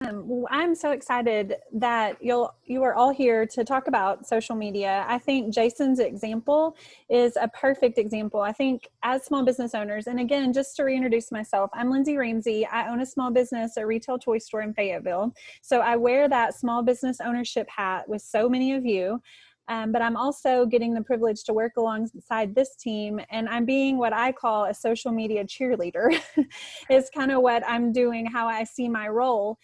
Well, I'm so excited that you are all here to talk about social media. I think Jason's example is a perfect example. I think as small business owners, and again, just to reintroduce myself, I'm Lindsay Ramsey. I own a small business, a retail toy store in Fayetteville. So I wear that small business ownership hat with so many of you. But I'm also getting the privilege to work alongside this team, and I'm being what I call a social media cheerleader. Is kind of what I'm doing, how I see my role.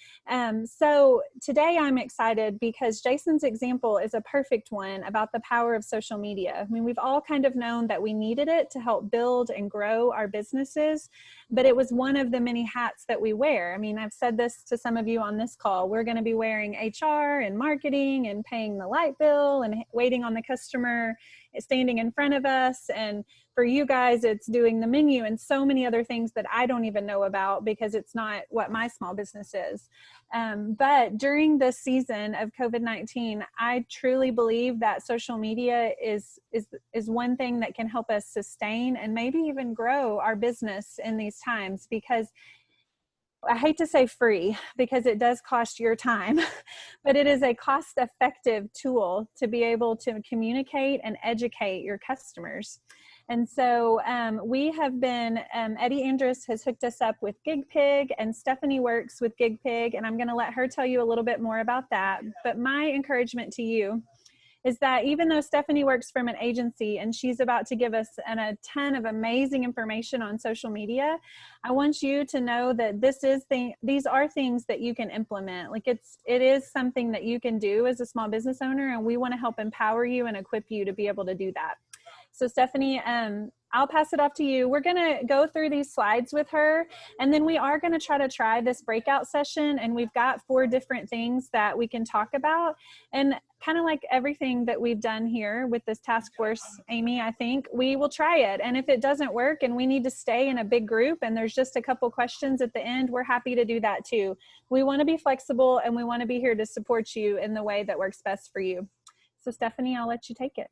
So today I'm excited because Jason's example is a perfect one about the power of social media. I mean, we've all kind of known that we needed it to help build and grow our businesses, but it was one of the many hats that we wear. I mean, I've said this to some of you on this call. We're going to be wearing HR and marketing and paying the light bill and waiting on the customer standing in front of us. And for you guys, it's doing the menu and so many other things that I don't even know about because it's not what my small business is. But during this season of COVID-19, I truly believe that social media is one thing that can help us sustain and maybe even grow our business in these times, because I hate to say free because it does cost your time, but it is a cost-effective tool to be able to communicate and educate your customers. And so we have been, Eddie Andrus has hooked us up with GigPig, and Stephanie works with GigPig, and I'm going to let her tell you a little bit more about that. But my encouragement to you is that even though Stephanie works from an agency and she's about to give us a ton of amazing information on social media, I want you to know that these are things that you can implement. Like it is something that you can do as a small business owner, and we want to help empower you and equip you to be able to do that. So Stephanie, I'll pass it off to you. We're going to go through these slides with her, and then we are going to try this breakout session, and we've got 4 different things that we can talk about. And kind of like everything that we've done here with this task force, Amy, I think we will try it. And if it doesn't work and we need to stay in a big group and there's just a couple questions at the end, we're happy to do that too. We want to be flexible, and we want to be here to support you in the way that works best for you. So Stephanie, I'll let you take it.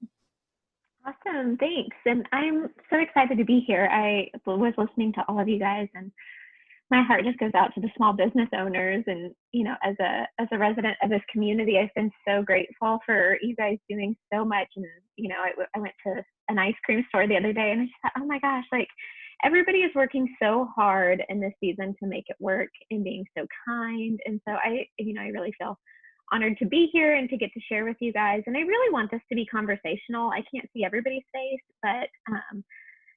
Awesome, thanks. And I'm so excited to be here. I was listening to all of you guys, and my heart just goes out to the small business owners. And, you know, as a resident of this community, I've been so grateful for you guys doing so much. And, you know, I went to an ice cream store the other day, and I just thought, oh my gosh, like everybody is working so hard in this season to make it work and being so kind. And so I really feel honored to be here and to get to share with you guys. And I really want this to be conversational. I can't see everybody's face, but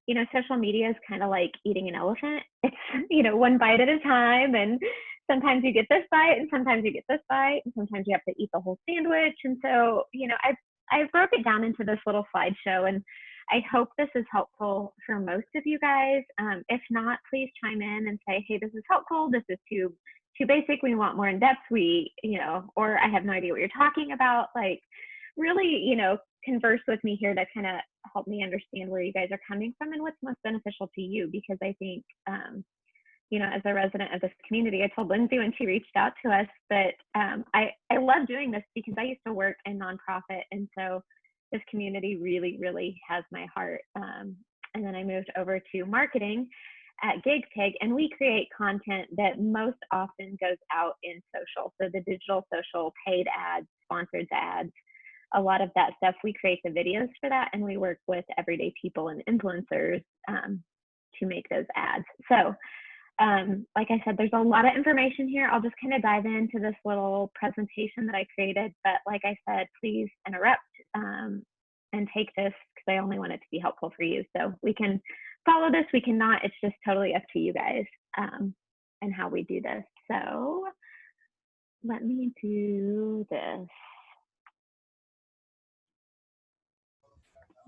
you know, social media is kind of like eating an elephant. It's, you know, one bite at a time. And sometimes you get this bite and sometimes you get this bite, and sometimes you have to eat the whole sandwich. And so, you know, I broke it down into this little slideshow, and I hope this is helpful for most of you guys. If not, please chime in and say, hey, this is helpful. This is too basic. We want more in depth. Or I have no idea what you're talking about. Like, really, you know, converse with me here to kind of help me understand where you guys are coming from and what's most beneficial to you. Because I think, you know, as a resident of this community, I told Lindsay when she reached out to us that I love doing this because I used to work in nonprofit. And so this community really, really has my heart. And then I moved over to marketing at GigPig, and we create content that most often goes out in social. So the digital, social, paid ads, sponsored ads, a lot of that stuff, we create the videos for that, and we work with everyday people and influencers to make those ads. So like I said, there's a lot of information here. I'll just kind of dive into this little presentation that I created, but like I said, please interrupt and take this, because I only want it to be helpful for you. So we can follow this, we cannot, it's just totally up to you guys and how we do this. So let me do this.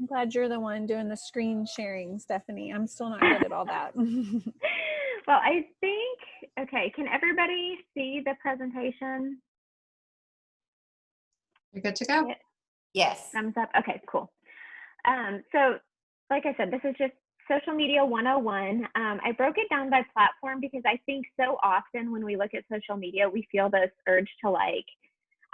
I'm glad you're the one doing the screen sharing, Stephanie. I'm still not good at all that. Well, I think, okay, can everybody see the presentation? You're good to go? Yes. Thumbs up. Okay, cool. So like I said, this is just Social Media 101. I broke it down by platform because I think so often when we look at social media, we feel this urge to like,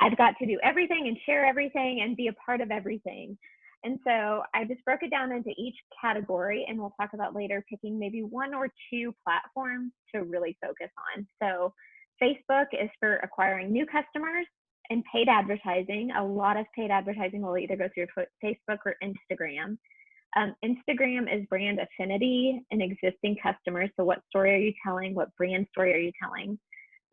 I've got to do everything and share everything and be a part of everything. And so I just broke it down into each category, and we'll talk about later picking maybe 1 or 2 platforms to really focus on. So Facebook is for acquiring new customers, and paid advertising. A lot of paid advertising will either go through Facebook or Instagram. Instagram is brand affinity and existing customers. So what story are you telling? What brand story are you telling?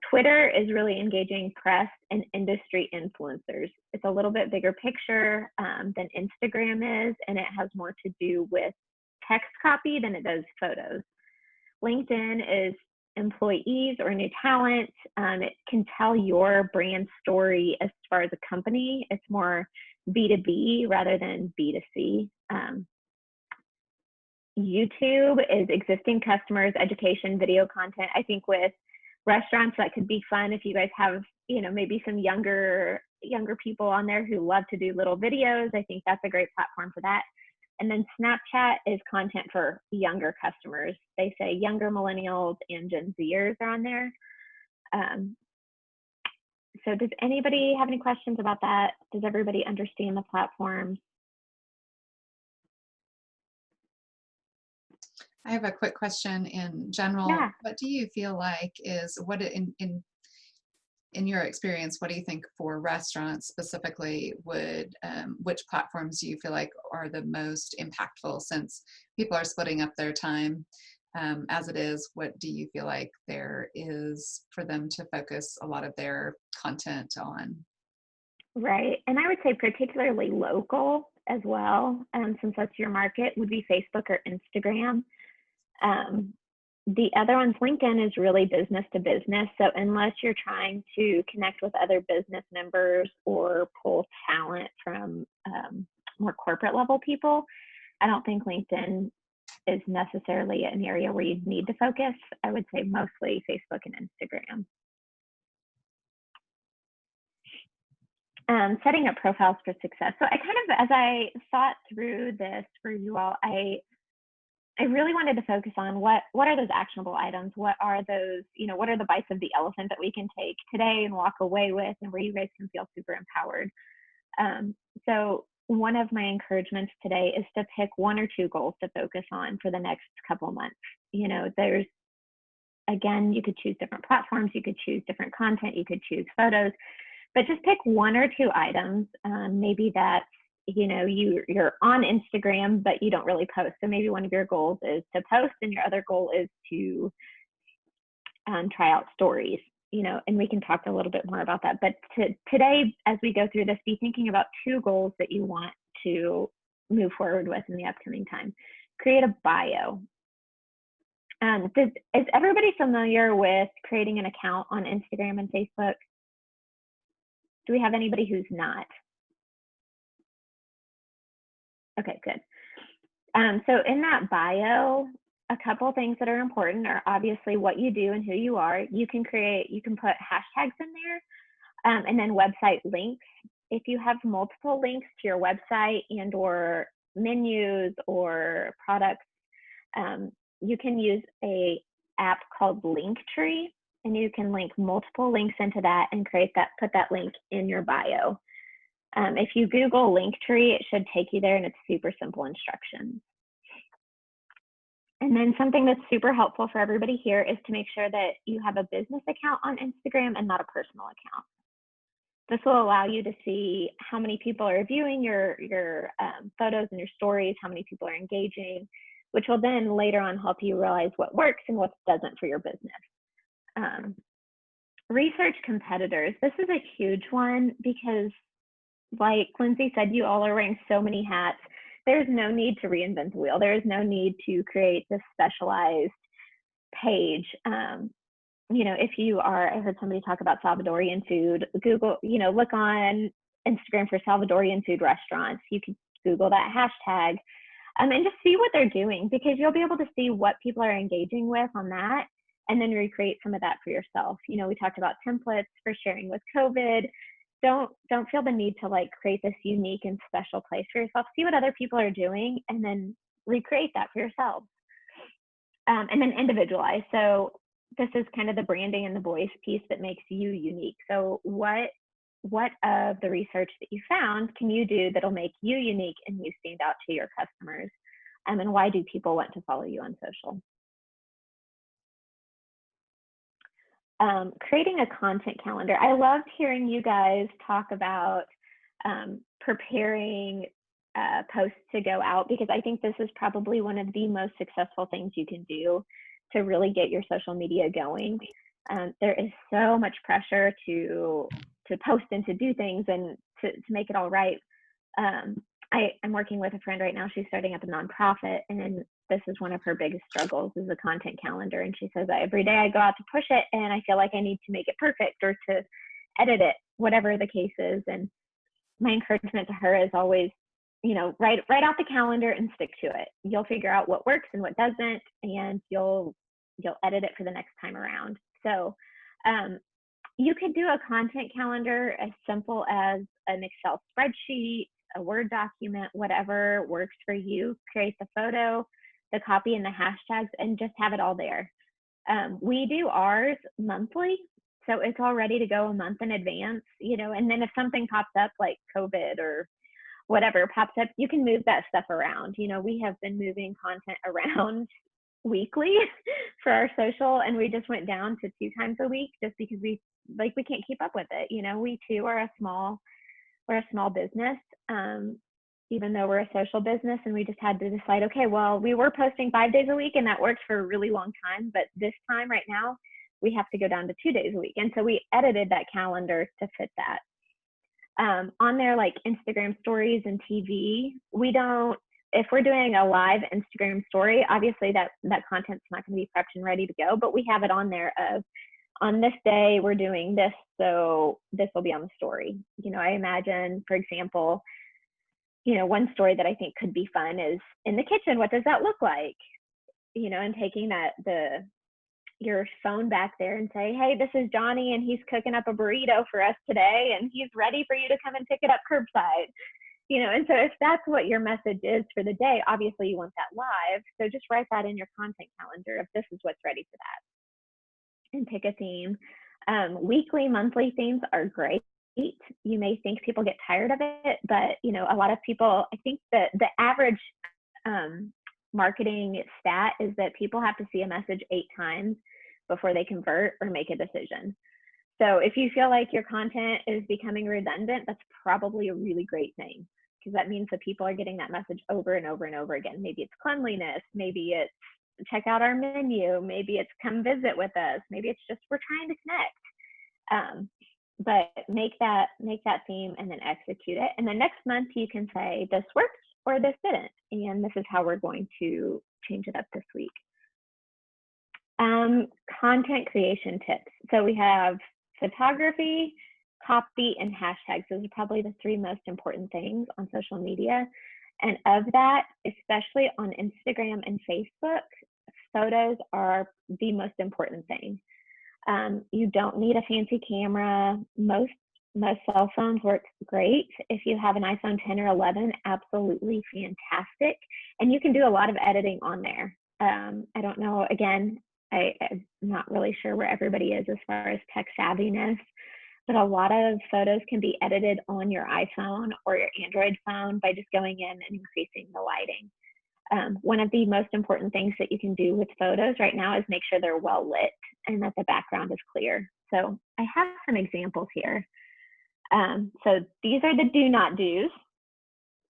Twitter is really engaging press and industry influencers. It's a little bit bigger picture than Instagram is, and it has more to do with text copy than it does photos. LinkedIn is employees or new talent. It can tell your brand story as far as a company. It's more B2B rather than B2C. YouTube is existing customers, education, video content. I think with restaurants that could be fun if you guys have, maybe some younger people on there who love to do little videos. I think that's a great platform for that. And then Snapchat is content for younger customers. They say younger millennials and Gen Zers are on there. So does anybody have any questions about that? Does everybody understand the platforms? I have a quick question in general. Yeah. What do you feel like is in your experience, what do you think for restaurants specifically which platforms do you feel like are the most impactful, since people are splitting up their time as it is? What do you feel like there is for them to focus a lot of their content on? Right. And I would say particularly local as well, since that's your market, would be Facebook or Instagram. The other one's LinkedIn is really business to business. So unless you're trying to connect with other business members or pull talent from more corporate level people, I don't think LinkedIn is necessarily an area where you need to focus. I would say mostly Facebook and Instagram. Setting up profiles for success. So I kind of, as I thought through this for you all, I really wanted to focus on what are those actionable items? What are those, what are the bites of the elephant that we can take today and walk away with, and where you guys can feel super empowered? So one of my encouragements today is to pick 1 or 2 goals to focus on for the next couple of months. There's, again, you could choose different platforms, you could choose different content, you could choose photos, but just pick 1 or 2 items. Maybe that's, you're on Instagram, but you don't really post. So maybe one of your goals is to post, and your other goal is to try out stories, and we can talk a little bit more about that. But today, as we go through this, be thinking about 2 goals that you want to move forward with in the upcoming time. Create a bio. Is everybody familiar with creating an account on Instagram and Facebook? Do we have anybody who's not? Okay, good. So in that bio, a couple of things that are important are obviously what you do and who you are. You can put hashtags in there, and then website links. If you have multiple links to your website and or menus or products, you can use a app called Linktree, and you can link multiple links into that and put that link in your bio. If you Google Linktree, it should take you there, and it's super simple instructions. And then something that's super helpful for everybody here is to make sure that you have a business account on Instagram and not a personal account. This will allow you to see how many people are viewing your photos and your stories, how many people are engaging, which will then later on help you realize what works and what doesn't for your business. Research competitors. This is a huge one because, like Lindsay said, you all are wearing so many hats. There's no need to reinvent the wheel. There is no need to create this specialized page. If you are, I heard somebody talk about Salvadorian food, Google, look on Instagram for Salvadorian food restaurants. You could Google that hashtag and just see what they're doing, because you'll be able to see what people are engaging with on that and then recreate some of that for yourself. We talked about templates for sharing with COVID. Don't feel the need to create this unique and special place for yourself. See what other people are doing and then recreate that for yourself. And then individualize. So this is kind of the branding and the voice piece that makes you unique. So what of the research that you found can you do that'll make you unique and you stand out to your customers? And why do people want to follow you on social? creating a content calendar. I loved hearing you guys talk about preparing posts to go out, because I think this is probably one of the most successful things you can do to really get your social media going. There is so much pressure to post and to do things and to make it all right. I'm working with a friend right now. She's starting up a nonprofit, and this is one of her biggest struggles, is a content calendar. And she says, every day I go out to push it and I feel like I need to make it perfect or to edit it, whatever the case is. And my encouragement to her is always, write out the calendar and stick to it. You'll figure out what works and what doesn't, and you'll edit it for the next time around. So you could do a content calendar as simple as an Excel spreadsheet, a Word document, whatever works for you. Create the photo, the copy, and the hashtags, and just have it all there. We do ours monthly, so it's all ready to go a month in advance, and then if something pops up like COVID or whatever pops up, you can move that stuff around. We have been moving content around weekly for our social, and we just went down to 2 times a week just because we can't keep up with it. We too are a small business, even though we're a social business, and we just had to decide, okay, well, we were posting 5 days a week and that worked for a really long time, but this time right now we have to go down to 2 days a week. And so we edited that calendar to fit that. On there, like Instagram stories and TV, if we're doing a live Instagram story, obviously that content's not going to be prepped and ready to go, but we have it on there of, on this day we're doing this, so this will be on the story. I imagine, for example, one story that I think could be fun is in the kitchen. What does that look like? And taking your phone back there and say, hey, this is Johnny, and he's cooking up a burrito for us today, and he's ready for you to come and pick it up curbside. And so if that's what your message is for the day, obviously you want that live. So just write that in your content calendar if this is what's ready for that. And pick a theme. Weekly, monthly themes are great. You may think people get tired of it, but a lot of people, I think that the average marketing stat is that people have to see a message 8 times before they convert or make a decision. So if you feel like your content is becoming redundant, that's probably a really great thing, because that means that people are getting that message over and over and over again. Maybe it's cleanliness, maybe it's check out our menu, maybe it's come visit with us, maybe it's just we're trying to connect. But make that theme and then execute it. And then next month you can say this worked or this didn't, and this is how we're going to change it up this week. Content creation tips. So we have photography, copy, and hashtags. Those are probably the 3 most important things on social media. And of that, especially on Instagram and Facebook, photos are the most important thing. You don't need a fancy camera. Most cell phones work great. If you have an iPhone 10 or 11, absolutely fantastic. And you can do a lot of editing on there. I don't know, again, I'm not really sure where everybody is as far as tech savviness, but a lot of photos can be edited on your iPhone or your Android phone by just going in and increasing the lighting. One of the most important things that you can do with photos right now is make sure they're well lit and that the background is clear. So I have some examples here. So these are the do not do's.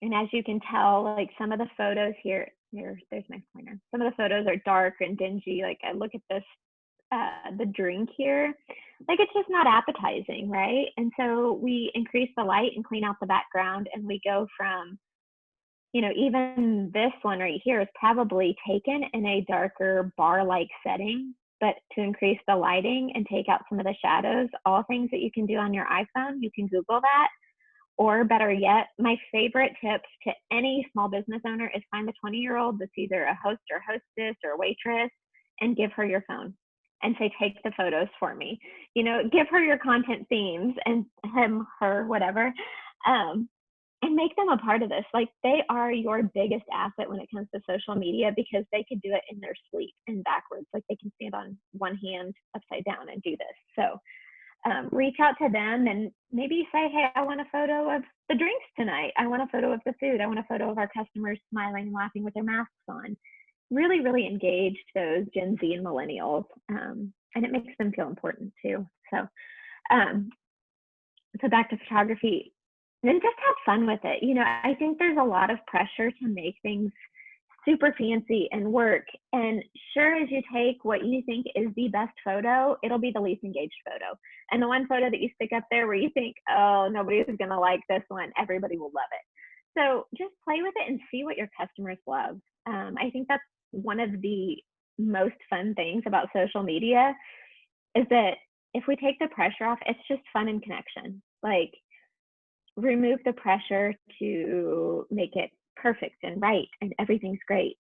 And as you can tell, like some of the photos here, there's my pointer. Some of the photos are dark and dingy. Like I look at this, the drink here, like it's just not appetizing, right? And so we increase the light and clean out the background, and we go from, even this one right here is probably taken in a darker bar-like setting, but to increase the lighting and take out some of the shadows, all things that you can do on your iPhone, you can Google that. Or better yet, my favorite tips to any small business owner is find a 20-year-old that's either a host or hostess or a waitress and give her your phone and say, take the photos for me. Give her your content themes and him, her, whatever, and make them a part of this. Like they are your biggest asset when it comes to social media, because they could do it in their sleep and backwards. Like they can stand on one hand upside down and do this. So reach out to them and maybe say, hey, I want a photo of the drinks tonight. I want a photo of the food. I want a photo of our customers smiling and laughing with their masks on. Really, really engage those Gen Z and millennials. and it makes them feel important too. So, so back to photography, then just have fun with it. You know, I think there's a lot of pressure to make things super fancy and work. And sure as you take what you think is the best photo, it'll be the least engaged photo. And the one photo that you stick up there where you think, oh, nobody's gonna like this one, everybody will love it. So just play with it and see what your customers love. I think that's one of the most fun things about social media, is that if we take the pressure off, it's just fun and connection. Like, remove the pressure to make it perfect and right and everything's great.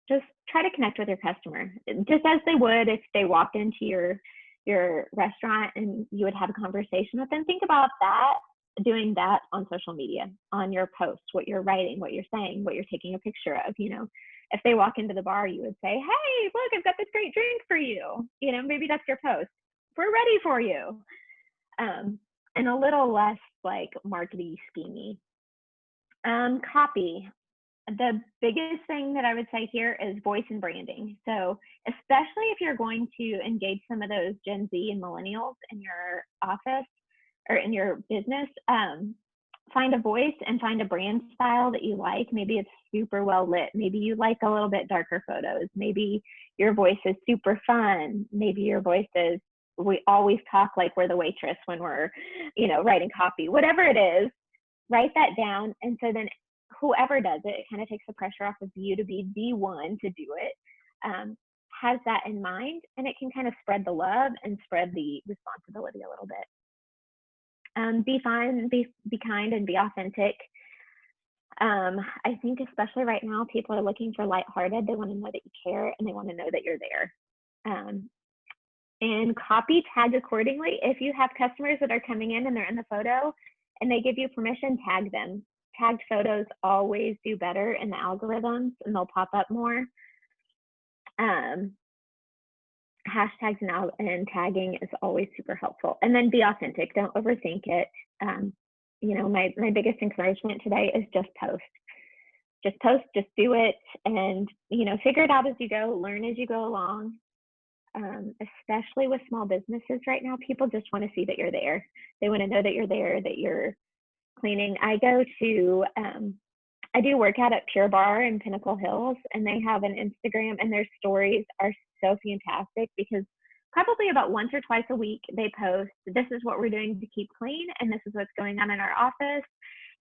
Just try to connect with your customer, just as they would if they walked into your restaurant and you would have a conversation with them. Think about that, doing that on social media, on your post, what you're writing, what you're saying, what you're taking a picture of. You know, if they walk into the bar, you would say, hey, look, I've got this great drink for you. You know, maybe that's your post. We're ready for you. And a little less like markety schemey. Copy. The biggest thing that I would say here is voice and branding. So especially if you're going to engage some of those Gen Z and millennials in your office or in your business, find a voice and find a brand style that you like. Maybe it's super well lit. Maybe you like a little bit darker photos. Maybe your voice is super fun. Maybe your voice is, we always talk like we're the waitress when we're, you know, writing copy. Whatever it is, write that down. And so then whoever does it, it kind of takes the pressure off of you to be the one to do it, has that in mind, and it can kind of spread the love and spread the responsibility a little bit. Be fun, be kind, and be authentic. I think especially right now, people are looking for lighthearted. They want to know that you care, and they want to know that you're there. And copy, tag accordingly. If you have customers that are coming in and they're in the photo and they give you permission, tag them. Tagged photos always do better in the algorithms, and they'll pop up more. Hashtags and tagging is always super helpful. And then be authentic. Don't overthink it. You know, my biggest encouragement today is just post. Just post, just do it, and, you know, figure it out as you go, learn as you go along. Especially with small businesses right now, people just want to see that you're there. They want to know that you're there, that you're cleaning. I do work out at Pure Bar in Pinnacle Hills, and they have an Instagram, and their stories are so fantastic because probably about once or twice a week they post, this is what we're doing to keep clean, and this is what's going on in our office,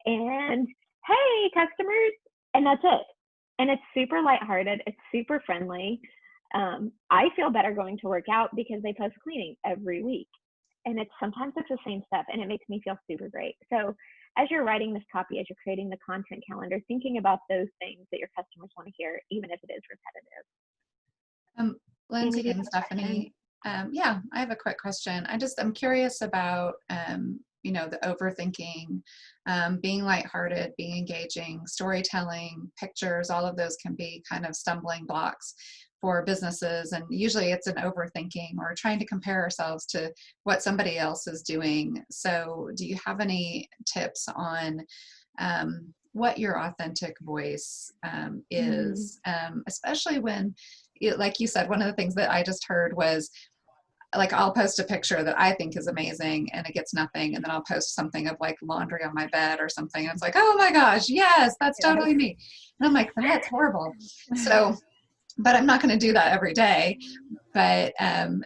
and hey, customers, and that's it. And it's super lighthearted. It's super friendly. I feel better going to work out because they post cleaning every week. And sometimes it's the same stuff, and it makes me feel super great. So as you're writing this copy, as you're creating the content calendar, thinking about those things that your customers want to hear, even if it is repetitive. Lindsay and Stephanie, yeah, I have a quick question. I'm curious about, you know, the overthinking, being lighthearted, being engaging, storytelling, pictures, all of those can be kind of stumbling blocks for businesses, and usually it's an overthinking or trying to compare ourselves to what somebody else is doing. So do you have any tips on what your authentic voice is, especially when, like you said, one of the things that I just heard was, like, I'll post a picture that I think is amazing and it gets nothing, and then I'll post something of like laundry on my bed or something, and it's like, oh my gosh, yes, that's totally me. And I'm like, that's horrible. So, but I'm not going to do that every day. But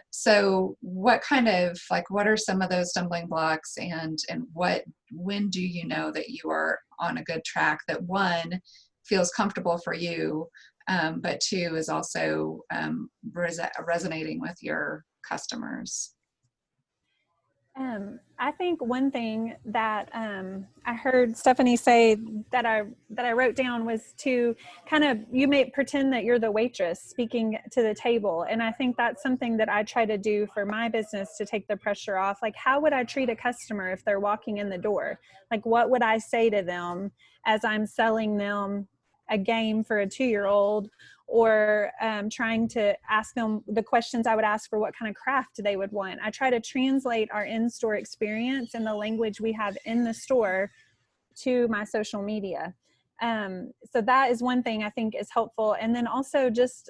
so what kind of, like, what are some of those stumbling blocks, and when do you know that you are on a good track, that one feels comfortable for you, but two is also resonating with your customers? I think one thing that I heard Stephanie say that I wrote down was to kind of, you may pretend that you're the waitress speaking to the table. And I think that's something that I try to do for my business to take the pressure off. Like, how would I treat a customer if they're walking in the door? Like, what would I say to them as I'm selling them a game for a 2-year-old, or trying to ask them the questions I would ask for what kind of craft they would want. I try to translate our in-store experience and the language we have in the store to my social media. So that is one thing I think is helpful. And then also just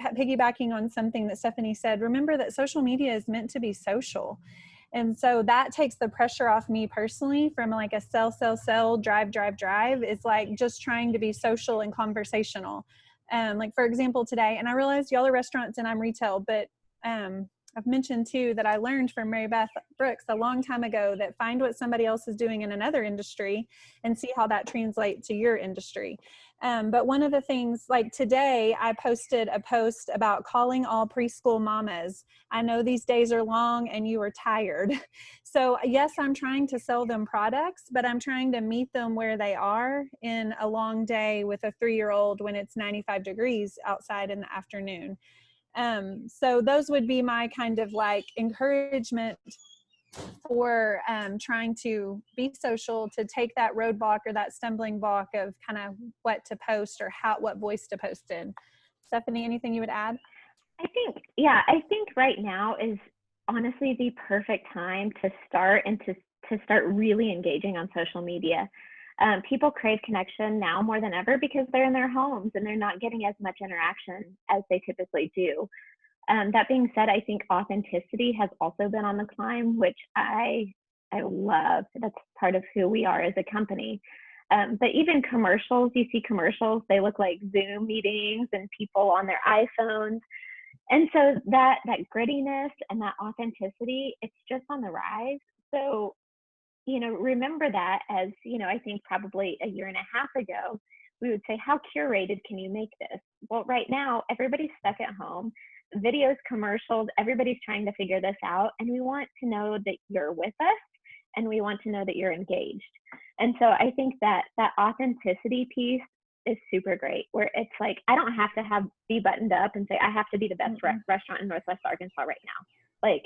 piggybacking on something that Stephanie said, remember that social media is meant to be social. And so that takes the pressure off me personally from like a sell, drive. It's like just trying to be social and conversational. Like for example, today, and I realize y'all are restaurants and I'm retail, but I've mentioned too that I learned from Mary Beth Brooks a long time ago that find what somebody else is doing in another industry and see how that translates to your industry. But one of the things, like today, I posted a post about calling all preschool mamas. I know these days are long and you are tired. So yes, I'm trying to sell them products, but I'm trying to meet them where they are in a long day with a 3-year-old when it's 95 degrees outside in the afternoon. So those would be my kind of like encouragement for trying to be social, to take that roadblock or that stumbling block of kind of what to post or what voice to post in. Stephanie, anything you would add? I think right now is honestly the perfect time to start and to start really engaging on social media. People crave connection now more than ever because they're in their homes and they're not getting as much interaction as they typically do. That being said, I think authenticity has also been on the climb, which I love. That's part of who we are as a company. But even commercials, you see commercials, they look like Zoom meetings and people on their iPhones. And so that grittiness and that authenticity, it's just on the rise. So, remember that as, I think probably a year and a half ago, we would say, how curated can you make this? Well, right now, everybody's stuck at home. Videos, commercials, everybody's trying to figure this out. And we want to know that you're with us and we want to know that you're engaged. And so I think that authenticity piece is super great, where it's like, I don't have to be buttoned up and say, I have to be the best restaurant in Northwest Arkansas right now. Like,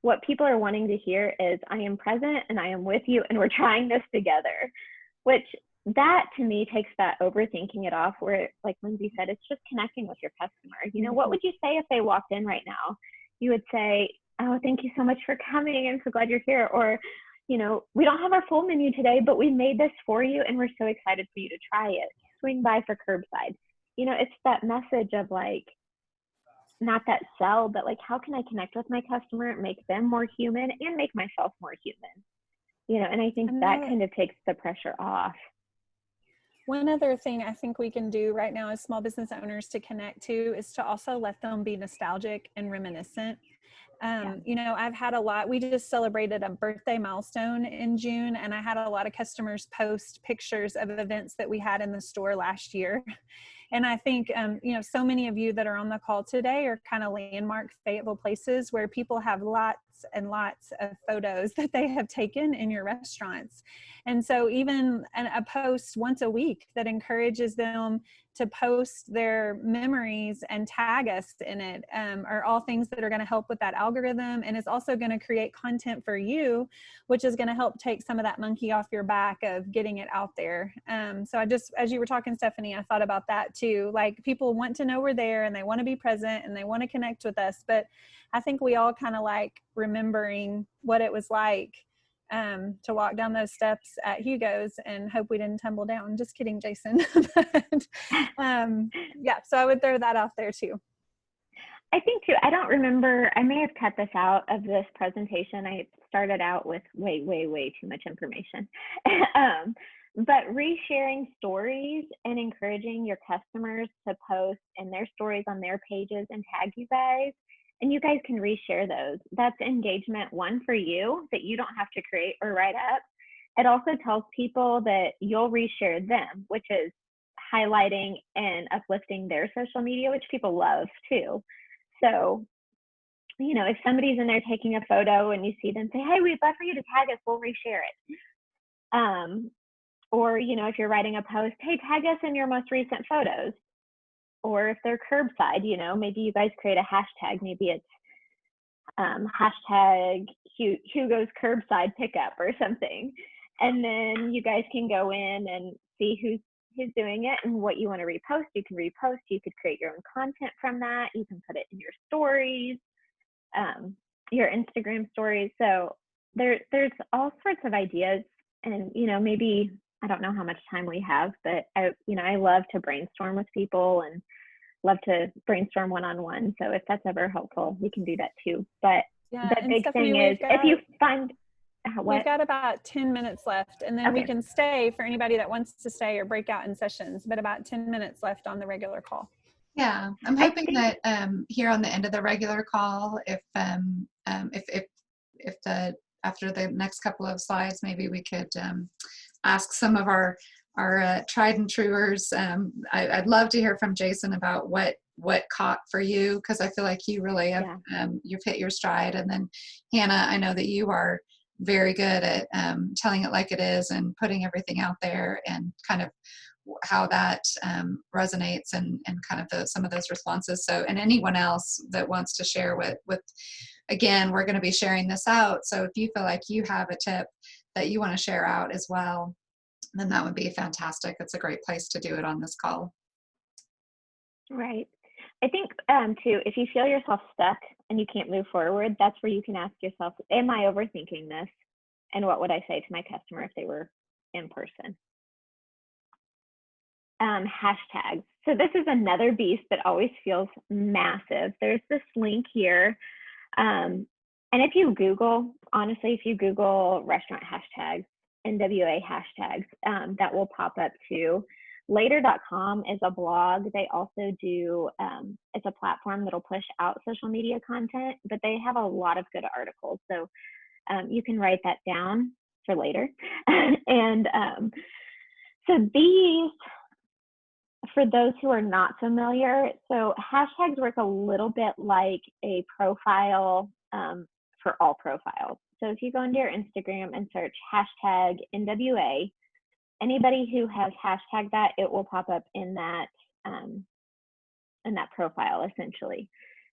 what people are wanting to hear is, I am present and I am with you and we're trying this together, which that to me takes that overthinking it off, where, like Lindsay said, it's just connecting with your customer. What would you say if they walked in right now? You would say, oh, thank you so much for coming. I'm so glad you're here. Or, we don't have our full menu today, but we made this for you and we're so excited for you to try it. Swing by for curbside. It's that message of like, not that sell, but like, how can I connect with my customer, make them more human and make myself more human? And I think that kind of takes the pressure off. One other thing I think we can do right now as small business owners to connect to is to also let them be nostalgic and reminiscent. I've had we just celebrated a birthday milestone in June, and I had a lot of customers post pictures of events that we had in the store last year. And I think, so many of you that are on the call today are kind of landmark Fayetteville places where people have lots and lots of photos that they have taken in your restaurants. And so even a post once a week that encourages them to post their memories and tag us in it are all things that are going to help with that algorithm. And it's also going to create content for you, which is going to help take some of that monkey off your back of getting it out there. So as you were talking, Stephanie, I thought about that too. Like, people want to know we're there and they want to be present and they want to connect with us. But I think we all kind of like remembering what it was like to walk down those steps at Hugo's and hope we didn't tumble down. Just kidding, Jason. But, so I would throw that out there too. I think too, I don't remember, I may have cut this out of this presentation. I started out with way too much information. But resharing stories and encouraging your customers to post in their stories on their pages and tag you guys, and you guys can reshare those. That's engagement one for you that you don't have to create or write up. It also tells people that you'll reshare them, which is highlighting and uplifting their social media, which people love too. So, if somebody's in there taking a photo and you see them, say, hey, we'd love for you to tag us, we'll reshare it. Or, if you're writing a post, hey, tag us in your most recent photos. Or if they're curbside, maybe you guys create a hashtag. Maybe it's hashtag Hugo's curbside pickup or something. And then you guys can go in and see who's doing it and what you want to repost. You can repost. You could create your own content from that. You can put it in your stories, your Instagram stories. So there's all sorts of ideas. And, maybe, I don't know how much time we have, but I love to brainstorm with people and love to brainstorm one-on-one. So if that's ever helpful, we can do that too. But Yeah, the and big Stephanie, thing is if you find we've what? got about 10 minutes left, and then we Okay. can stay for anybody that wants to stay or break out in sessions, but about 10 minutes left on the regular call. Yeah, I'm hoping that here on the end of the regular call, if the after the next couple of slides, maybe we could ask some of our tried and truers. I'd love to hear from Jason about what caught for you, because I feel like you really have you've hit your stride. And then Hannah, I know that you are very good at telling it like it is and putting everything out there, and kind of how that resonates, and kind of some of those responses. So, and anyone else that wants to share with again, we're going to be sharing this out. So if you feel like you have a tip that you want to share out as well, then that would be fantastic. It's a great place to do it on this call. Right. I think too, if you feel yourself stuck and you can't move forward, that's where you can ask yourself, am I overthinking this? And what would I say to my customer if they were in person? Hashtags. So this is another beast that always feels massive. There's this link here. And if you Google, honestly, if you Google restaurant hashtags, NWA hashtags, that will pop up too. Later.com is a blog. They also do, it's a platform that'll push out social media content, but they have a lot of good articles. So you can write that down for later. And so these, for those who are not familiar, so hashtags work a little bit like a profile for all profiles. So if you go into your Instagram and search hashtag NWA, anybody who has hashtagged that, it will pop up in that profile essentially.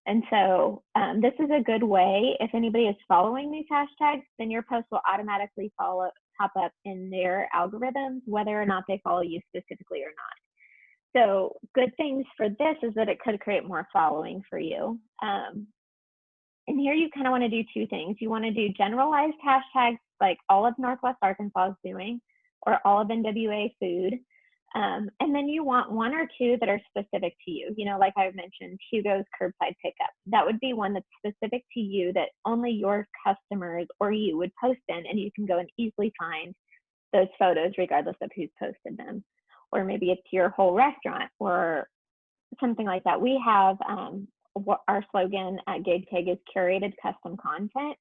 And so this is a good way. If anybody is following these hashtags, then your post will automatically pop up in their algorithms, whether or not they follow you specifically or not. So good things for this is that it could create more following for you. And here you kind of want to do two things. You want to do generalized hashtags like all of Northwest Arkansas is doing, or all of NWA food. And then you want one or two that are specific to you. You know, like I mentioned, Hugo's curbside pickup. That would be one that's specific to you that only your customers or you would post in, and you can go and easily find those photos regardless of who's posted them. Or maybe it's your whole restaurant or something like that. We have our slogan at Gig Pig is curated custom content.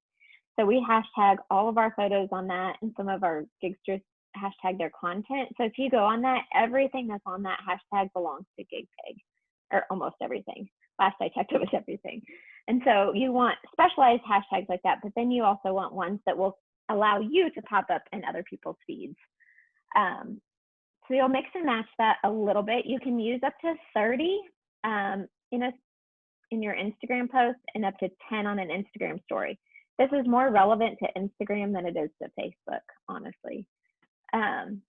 So we hashtag all of our photos on that, and some of our gigsters hashtag their content. So if you go on that, everything that's on that hashtag belongs to Gig Pig, or almost everything. Last I checked, it was everything. And so you want specialized hashtags like that, but then you also want ones that will allow you to pop up in other people's feeds. So you'll mix and match that a little bit. You can use up to 30 in your Instagram post, and up to 10 on an Instagram story. This is more relevant to Instagram than it is to Facebook, honestly. And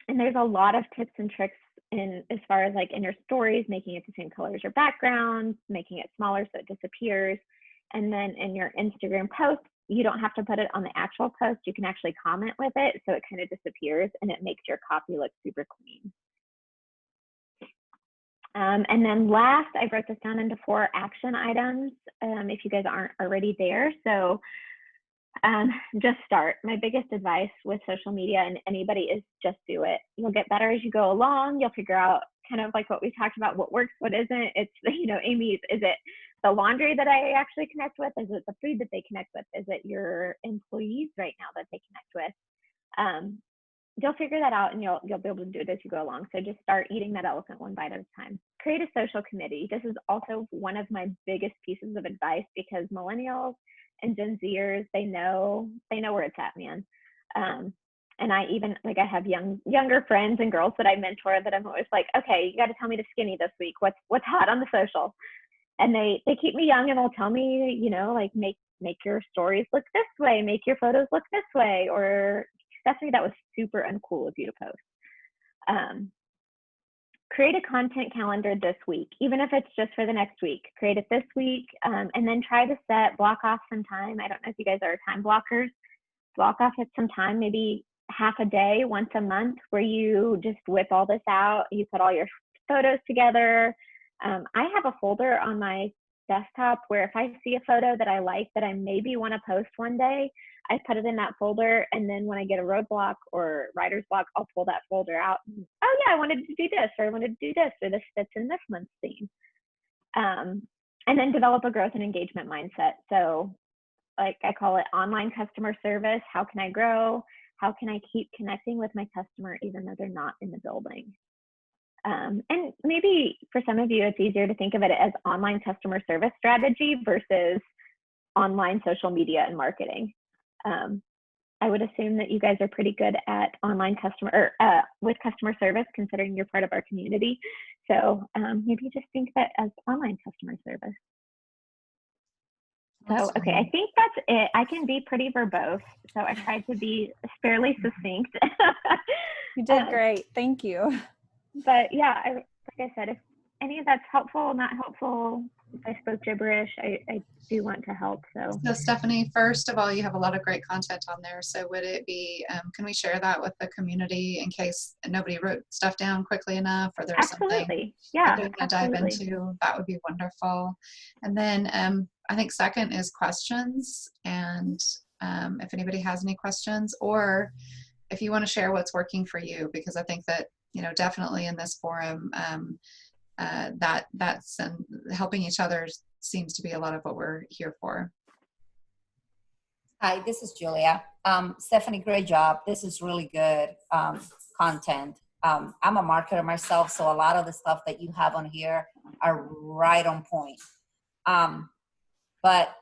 there's a lot of tips and tricks as far as like in your stories, making it the same color as your background, making it smaller so it disappears. And then in your Instagram post, you don't have to put it on the actual post. You can actually comment with it so it kind of disappears, and it makes your copy look super clean. And then last, I broke this down into 4 action items if you guys aren't already there. So just start. My biggest advice with social media and anybody is just do it. You'll get better as you go along. You'll figure out kind of like what we talked about, what works, what isn't. It's, you know, Amy's, is it the laundry that I actually connect with? Is it the food that they connect with? Is it your employees right now that they connect with? You'll figure that out, and you'll be able to do it as you go along. So just start eating that elephant one bite at a time. Create a social committee. This is also one of my biggest pieces of advice, because millennials and Gen Zers, they know where it's at, man. And I even, like, I have younger friends and girls that I mentor that I'm always like, okay, you got to tell me to skinny this week. What's hot on the social? And they keep me young, and they'll tell me, you know, like, make your stories look this way, make your photos look this way, or Stephanie, that was super uncool of you to post. Create a content calendar this week, even if it's just for the next week. Create it this week, and then try to block off some time. I don't know if you guys are time blockers. Block off at some time, maybe half a day, once a month, where you just whip all this out. You put all your photos together. I have a folder on my desktop where if I see a photo that I like that I maybe want to post one day, I put it in that folder. And then when I get a roadblock or writer's block, I'll pull that folder out. And, oh yeah, I wanted to do this, or I wanted to do this, or this fits in this month's theme. And then develop a growth and engagement mindset. So like I call it online customer service. How can I grow? How can I keep connecting with my customer even though they're not in the building? And maybe for some of you, it's easier to think of it as online customer service strategy versus online social media and marketing. I would assume that you guys are pretty good at online customer or with customer service, considering you're part of our community. So maybe just think of it as online customer service. So, okay, I think that's it. I can be pretty verbose, so I tried to be fairly succinct. You did great. Thank you. But yeah, like I said, if any of that's helpful, not helpful, if I spoke gibberish, I do want to help. So Stephanie, first of all, you have a lot of great content on there. So would it be, can we share that with the community in case nobody wrote stuff down quickly enough, or there's something yeah, that they want to dive into? That would be wonderful. And then I think second is questions. And if anybody has any questions, or if you want to share what's working for you, because I think that, definitely in this forum, that's helping each other seems to be a lot of what we're here for. Hi, this is Julia. Stephanie, great job. This is really good content. I'm a marketer myself, so a lot of the stuff that you have on here are right on point. But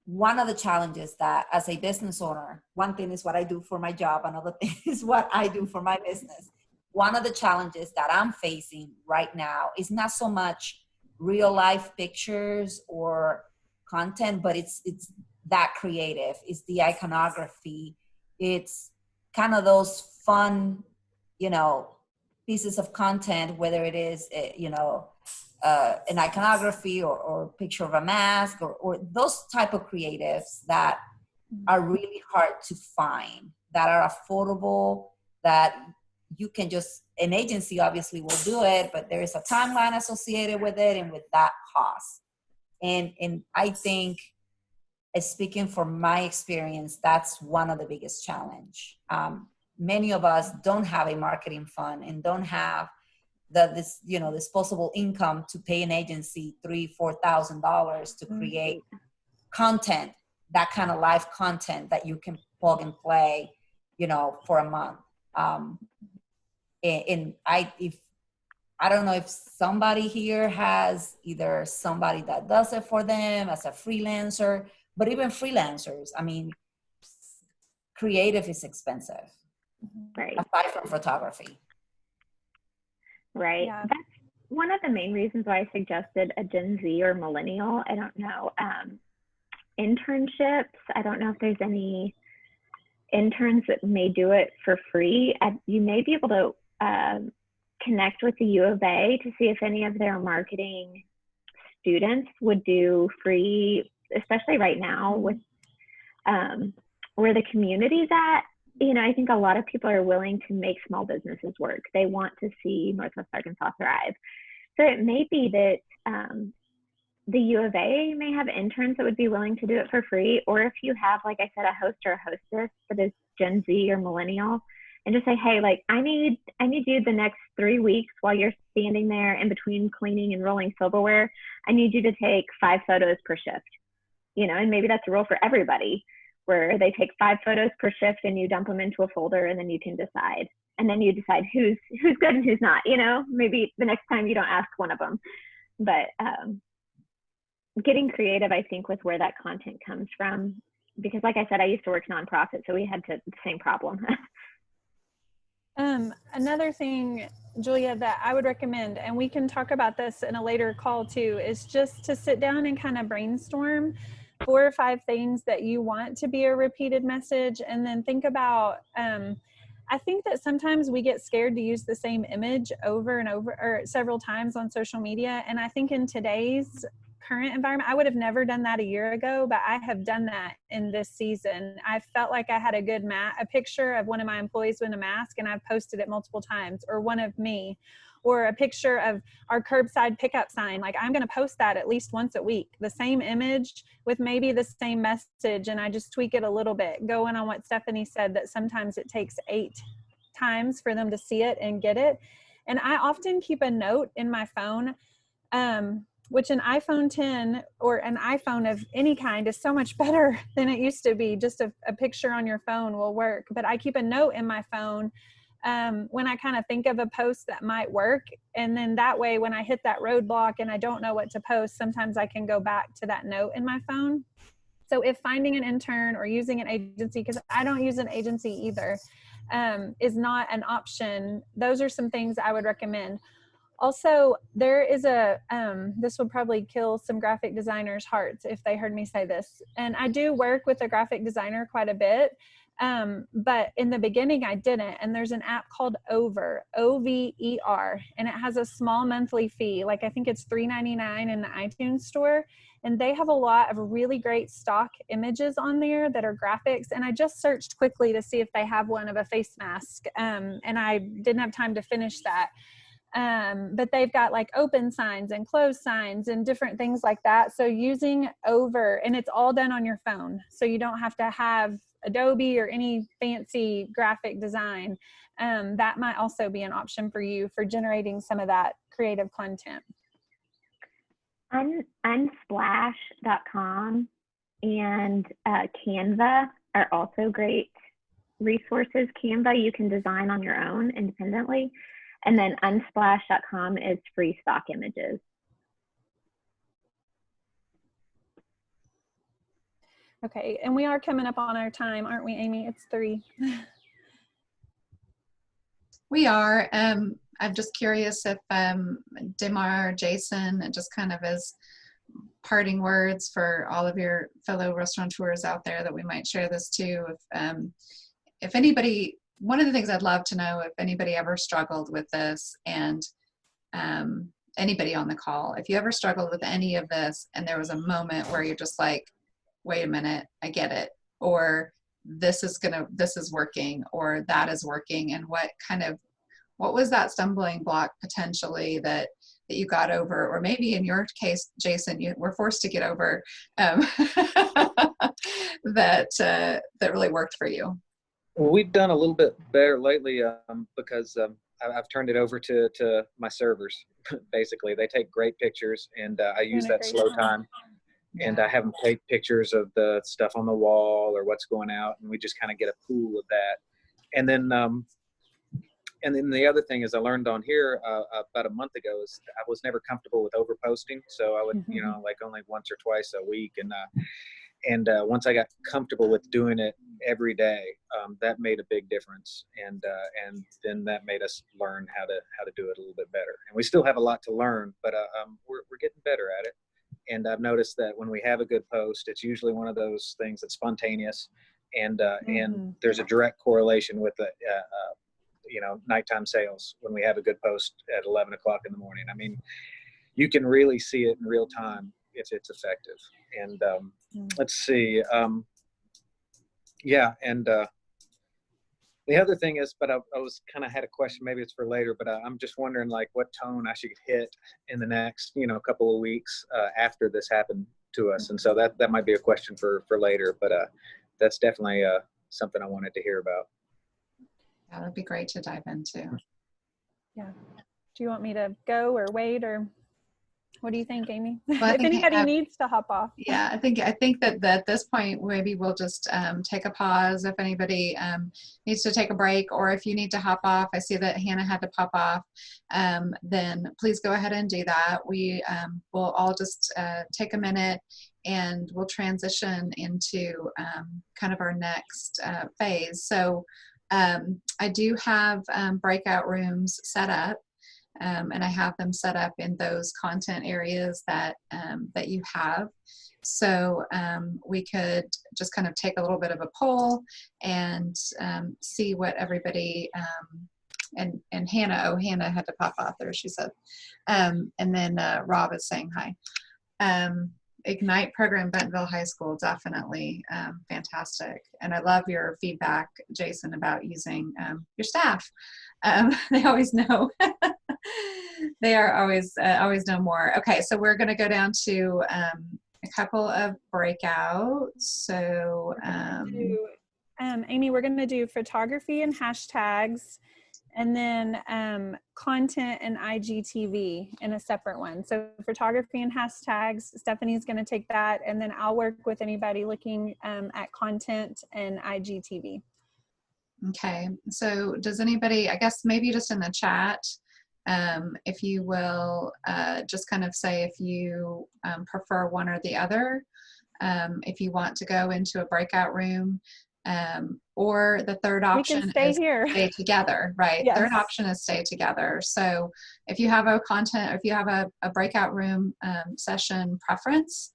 one of the challenges that as a business owner, one thing is what I do for my job, another thing is what I do for my business. One of the challenges that I'm facing right now is not so much real life pictures or content, but it's that creative. It's the iconography. It's kind of those fun, pieces of content, whether it is, an iconography or picture of a mask or those type of creatives that are really hard to find, that are affordable, that you can just, an agency obviously will do it, but there is a timeline associated with it and with that cost. And I think, speaking from my experience, that's one of the biggest challenge. Many of us don't have a marketing fund and don't have this disposable income to pay an agency $3,000-$4,000 to create content, that kind of live content that you can plug and play, for a month. And I don't know if somebody here has either somebody that does it for them as a freelancer, but even freelancers, I mean, creative is expensive, right? Aside from photography. Right. Yeah. That's one of the main reasons why I suggested a Gen Z or millennial. I don't know. Internships. I don't know if there's any interns that may do it for free. You may be able to connect with the U of A to see if any of their marketing students would do free, especially right now with where the community's at. I think a lot of people are willing to make small businesses work. They want to see Northwest Arkansas thrive. So it may be that the U of A may have interns that would be willing to do it for free. Or if you have, like I said, a host or a hostess that is Gen Z or millennial, and just say, hey, like I need you the next 3 weeks while you're standing there in between cleaning and rolling silverware. I need you to take 5 photos per shift, and maybe that's a rule for everybody, where they take 5 photos per shift and you dump them into a folder, and then you can decide. And then you decide who's good and who's not, maybe the next time you don't ask one of them. But getting creative, I think, with where that content comes from, because like I said, I used to work nonprofit, so we had the same problem. Another thing, Julia, that I would recommend, and we can talk about this in a later call too, is just to sit down and kind of brainstorm 4 or 5 things that you want to be a repeated message, and then think about, I think that sometimes we get scared to use the same image over and over or several times on social media. And I think in today's current environment. I would have never done that a year ago, but I have done that in this season. I felt like I had a picture of one of my employees with a mask, and I've posted it multiple times, or one of me, or a picture of our curbside pickup sign. Like, I'm going to post that at least once a week, the same image with maybe the same message, and I just tweak it a little bit, going on what Stephanie said, that sometimes it takes 8 times for them to see it and get it. And I often keep a note in my phone, which an iPhone 10 or an iPhone of any kind is so much better than it used to be. Just a picture on your phone will work. But I keep a note in my phone when I kind of think of a post that might work. And then that way, when I hit that roadblock and I don't know what to post, sometimes I can go back to that note in my phone. So if finding an intern or using an agency, because I don't use an agency either, is not an option, those are some things I would recommend. Also, there is this would probably kill some graphic designers' hearts if they heard me say this. And I do work with a graphic designer quite a bit. But in the beginning I didn't. And there's an app called Over, Over, and it has a small monthly fee. Like, I think it's $3.99 in the iTunes store. And they have a lot of really great stock images on there that are graphics. And I just searched quickly to see if they have one of a face mask. And I didn't have time to finish that. But they've got like open signs and closed signs and different things like that. So using Over, and it's all done on your phone. So you don't have to have Adobe or any fancy graphic design. That might also be an option for you for generating some of that creative content. Unsplash.com and Canva are also great resources. Canva you can design on your own independently. And then unsplash.com is free stock images. Okay, and we are coming up on our time, aren't we, Amy? It's 3. We are. I'm just curious if Damar or Jason, just kind of as parting words for all of your fellow restaurateurs out there that we might share this to. If anybody, one of the things I'd love to know, if anybody ever struggled with this, and anybody on the call, if you ever struggled with any of this and there was a moment where you're just like, wait a minute, I get it, or this is working, or that is working, and what was that stumbling block potentially that you got over, or maybe in your case, Jason, you were forced to get over, that really worked for you? Well, we've done a little bit better lately because I've turned it over to my servers. Basically, they take great pictures, and I use that slow time. And I have them take pictures of the stuff on the wall or what's going out, and we just kind of get a pool of that. And then the other thing is, I learned on here about a month ago, is I was never comfortable with overposting, so I would, like only once or twice a week, and once I got comfortable with doing it every day, that made a big difference, and then that made us learn how to do it a little bit better. And we still have a lot to learn, but we're getting better at it. And I've noticed that when we have a good post, it's usually one of those things that's spontaneous, and there's a direct correlation with the nighttime sales when we have a good post at 11 o'clock in the morning. I mean, you can really see it in real time if it's effective. And let's see, the other thing is, but I was kind of had a question, maybe it's for later, but I'm just wondering like what tone I should hit in the next, couple of weeks after this happened to us. And so that might be a question for later, but that's definitely something I wanted to hear about. Yeah, that'd be great to dive into. Yeah. Do you want me to go or wait, or what do you think, Amy? Well, if anybody needs to hop off. Yeah, I think that at this point, maybe we'll just take a pause if anybody needs to take a break, or if you need to hop off. I see that Hannah had to pop off. Then please go ahead and do that. We will all just take a minute, and we'll transition into kind of our next phase. So I do have breakout rooms set up. And I have them set up in those content areas that you have. So we could just kind of take a little bit of a poll and see what everybody, and Hannah had to pop off there, she said. And then Rob is saying hi. Ignite program, Bentonville High School, definitely fantastic. And I love your feedback, Jason, about using your staff. They always know. They are always know more. Okay, so we're going to go down to a couple of breakouts. So, Amy, we're going to do photography and hashtags, and then content and IGTV in a separate one. So photography and hashtags, Stephanie's going to take that, and then I'll work with anybody looking at content and IGTV. Okay, so does anybody, I guess maybe just in the chat, if you will just kind of say if you prefer one or the other, if you want to go into a breakout room, or the third option is stay together, right? Yes. Third option is stay together. So if you have a content, or if you have a breakout room session preference,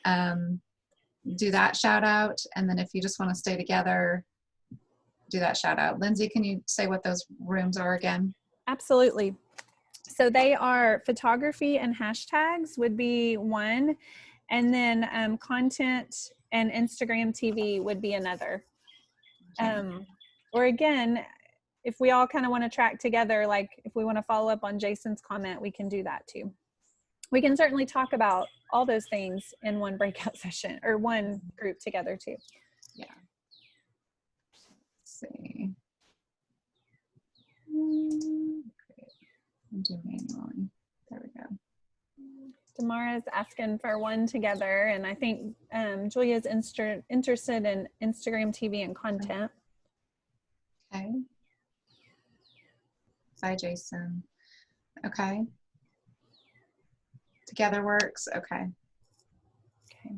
do that shout out. And then if you just want to stay together, do that shout out. Lindsay, can you say what those rooms are again? Absolutely. So they are photography and hashtags would be one, and then content and Instagram TV would be another. Or again, if we all kind of want to track together, like if we want to follow up on Jason's comment, we can do that too. We can certainly talk about all those things in one breakout session or one group together too. Yeah. Let's see. Do manually. There we go. Tamara's asking for one together, and I think Julia's interested in Instagram TV and content. Okay. Bye, Jason. Okay. Together works. Okay. Okay.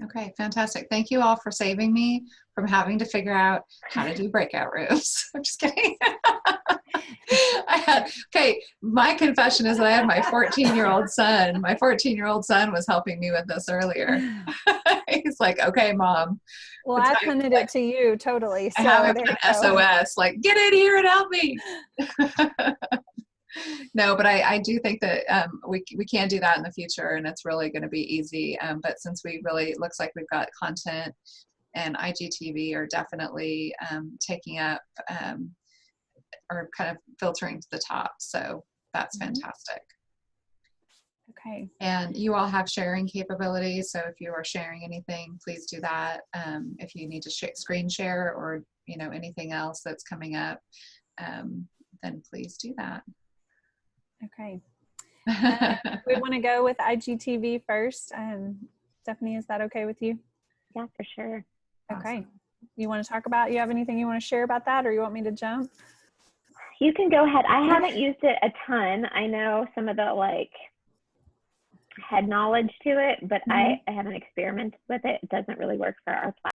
Okay, fantastic. Thank you all for saving me from having to figure out how to do breakout rooms. I'm just kidding. Okay, my confession is that I had my 14-year-old son. My 14-year-old son was helping me with this earlier. He's like, okay, Mom. Well, I punted it to you totally. So I have an SOS, like, get in here and help me. No, but I do think that we can do that in the future, and it's really going to be easy. But since we really, it looks like we've got content and IGTV are definitely taking up or kind of filtering to the top. So that's fantastic. Okay. And you all have sharing capabilities. So if you are sharing anything, please do that. If you need to screen share or, you know, anything else that's coming up, then please do that. Okay. We want to go with IGTV first. Stephanie, is that okay with you? Yeah, for sure. Okay. Awesome. You want to talk about, you have anything you want to share about that, or you want me to jump? You can go ahead. I haven't used it a ton. I know some of the head knowledge to it, but I haven't experimented with it. It doesn't really work for our platform.